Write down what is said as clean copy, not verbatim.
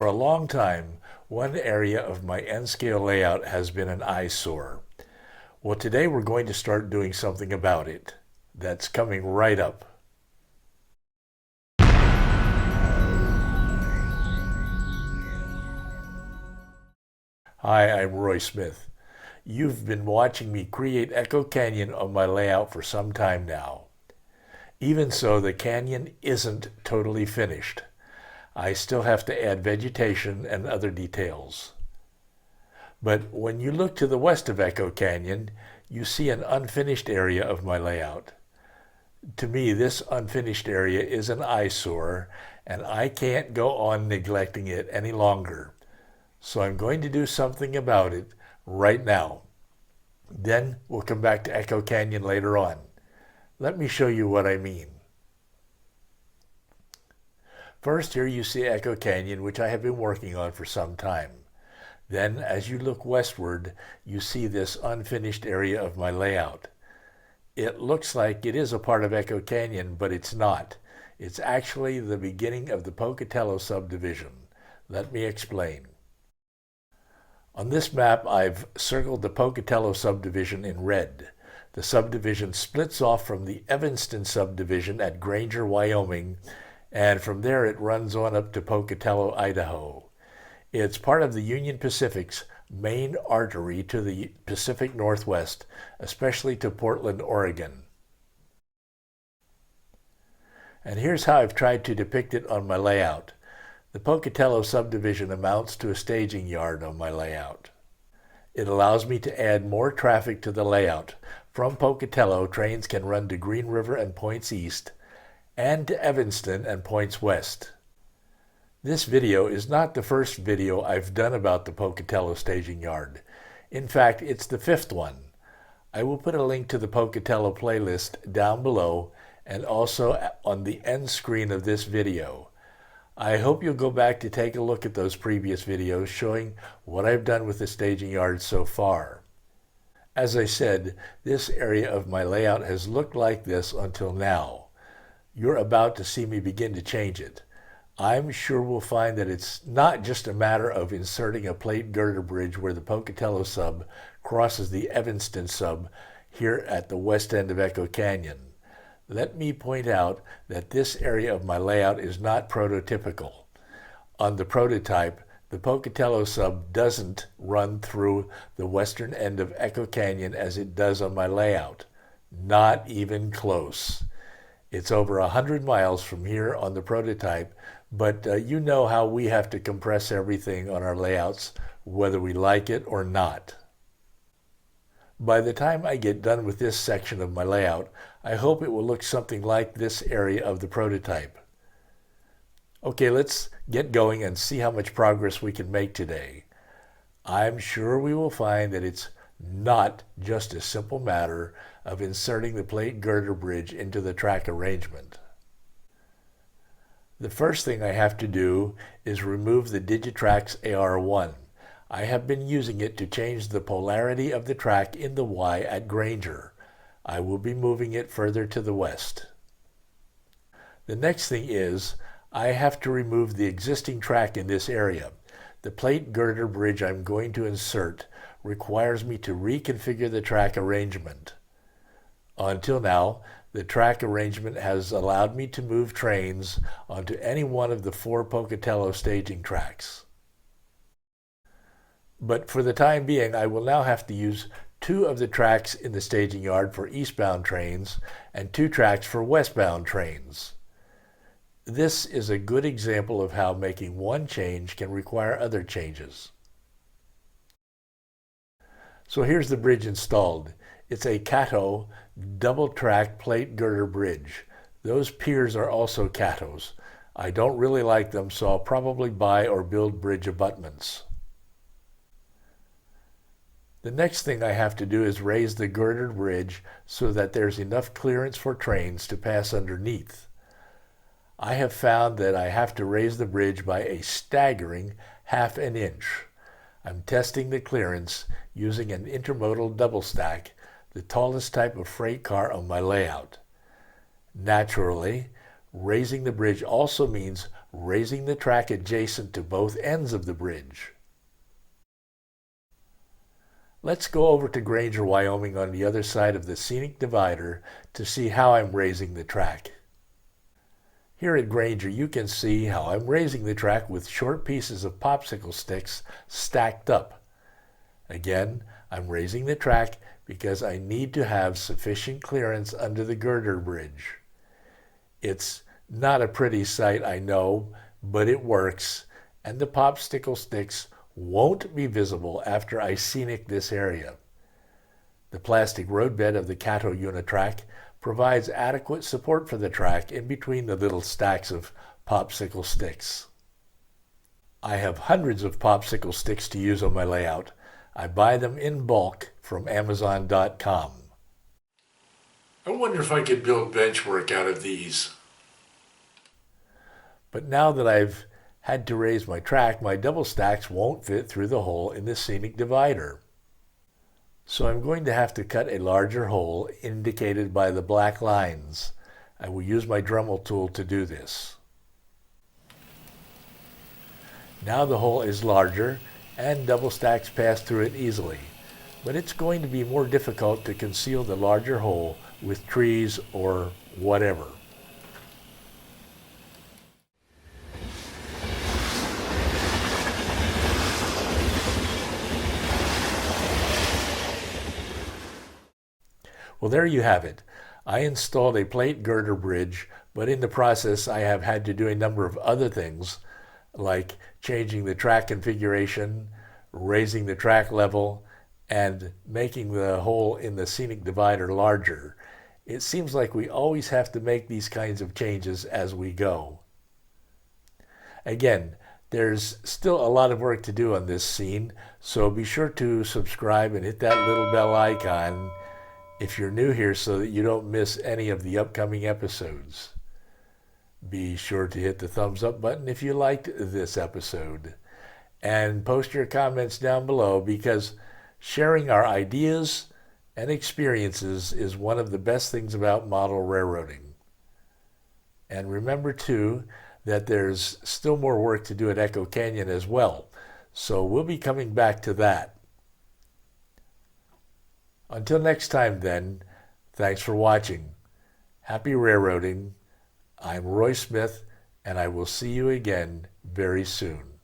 For a long time, one area of my N-scale layout has been an eyesore. Well, today we're going to start doing something about it. That's coming right up. Hi, I'm Roy Smith. You've been watching me create Echo Canyon on my layout for some time now. Even so, the canyon isn't totally finished. I still have to add vegetation and other details. But when you look to the west of Echo Canyon, you see an unfinished area of my layout. To me, this unfinished area is an eyesore, and I can't go on neglecting it any longer. So I'm going to do something about it right now. Then we'll come back to Echo Canyon later on. Let me show you what I mean. First, here you see Echo Canyon, which I have been working on for some time. Then, as you look westward, you see this unfinished area of my layout. It looks like it is a part of Echo Canyon, but it's not. It's actually the beginning of the Pocatello Subdivision. Let me explain. On this map, I've circled the Pocatello Subdivision in red. The subdivision splits off from the Evanston Subdivision at Granger, Wyoming, and from there it runs on up to Pocatello, Idaho. It's part of the Union Pacific's main artery to the Pacific Northwest, especially to Portland, Oregon. And here's how I've tried to depict it on my layout. The Pocatello Subdivision amounts to a staging yard on my layout. It allows me to add more traffic to the layout. From Pocatello, trains can run to Green River and points east, and to Evanston and points west. This video is not the first video I've done about the Pocatello staging yard. In fact, it's the 5th one. I will put a link to the Pocatello playlist down below and also on the end screen of this video. I hope you'll go back to take a look at those previous videos showing what I've done with the staging yard so far. As I said, this area of my layout has looked like this until now. You're about to see me begin to change it. I'm sure we'll find that it's not just a matter of inserting a plate girder bridge where the Pocatello sub crosses the Evanston sub here at the west end of Echo Canyon. Let me point out that this area of my layout is not prototypical. On the prototype, the Pocatello sub doesn't run through the western end of Echo Canyon as it does on my layout. Not even close. It's over 100 miles from here on the prototype, but you know how we have to compress everything on our layouts, whether we like it or not. By the time I get done with this section of my layout, I hope it will look something like this area of the prototype. Okay, let's get going and see how much progress we can make today. I'm sure we will find that it's not just a simple matter of inserting the plate girder bridge into the track arrangement. The first thing I have to do is remove the Digitrax AR1. I have been using it to change the polarity of the track in the Y at Granger. I will be moving it further to the west. The next thing is I have to remove the existing track in this area. The plate girder bridge I'm going to insert requires me to reconfigure the track arrangement. Until now, the track arrangement has allowed me to move trains onto any one of the 4 Pocatello staging tracks. But for the time being, I will now have to use 2 of the tracks in the staging yard for eastbound trains and 2 tracks for westbound trains. This is a good example of how making one change can require other changes. So here's the bridge installed. It's a Cato double-track plate girder bridge. Those piers are also Catos. I don't really like them, so I'll probably buy or build bridge abutments. The next thing I have to do is raise the girdered bridge so that there's enough clearance for trains to pass underneath. I have found that I have to raise the bridge by a staggering ½ an inch. I'm testing the clearance using an intermodal double stack, the tallest type of freight car on my layout. Naturally, raising the bridge also means raising the track adjacent to both ends of the bridge. Let's go over to Granger, Wyoming on the other side of the scenic divider to see how I'm raising the track. Here at Granger, you can see how I'm raising the track with short pieces of popsicle sticks stacked up. Again, I'm raising the track because I need to have sufficient clearance under the girder bridge. It's not a pretty sight, I know, but it works, and the popsicle sticks won't be visible after I scenic this area. The plastic roadbed of the Cato Unitrack provides adequate support for the track in between the little stacks of popsicle sticks. I have hundreds of popsicle sticks to use on my layout. I buy them in bulk from Amazon.com. I wonder if I could build benchwork out of these. But now that I've had to raise my track, my double stacks won't fit through the hole in the scenic divider. So I'm going to have to cut a larger hole indicated by the black lines. I will use my Dremel tool to do this. Now the hole is larger and double stacks pass through it easily, but it's going to be more difficult to conceal the larger hole with trees or whatever. Well, there you have it. I installed a plate girder bridge, but in the process I have had to do a number of other things, like changing the track configuration, raising the track level, and making the hole in the scenic divider larger. It seems like we always have to make these kinds of changes as we go. Again, there's still a lot of work to do on this scene, so be sure to subscribe and hit that little bell icon if you're new here so that you don't miss any of the upcoming episodes. Be sure to hit the thumbs up button if you liked this episode. And post your comments down below, because sharing our ideas and experiences is one of the best things about model railroading. And remember too that there's still more work to do at Echo Canyon as well, so we'll be coming back to that. Until next time then, thanks for watching. Happy railroading. I'm Roy Smith, and I will see you again very soon.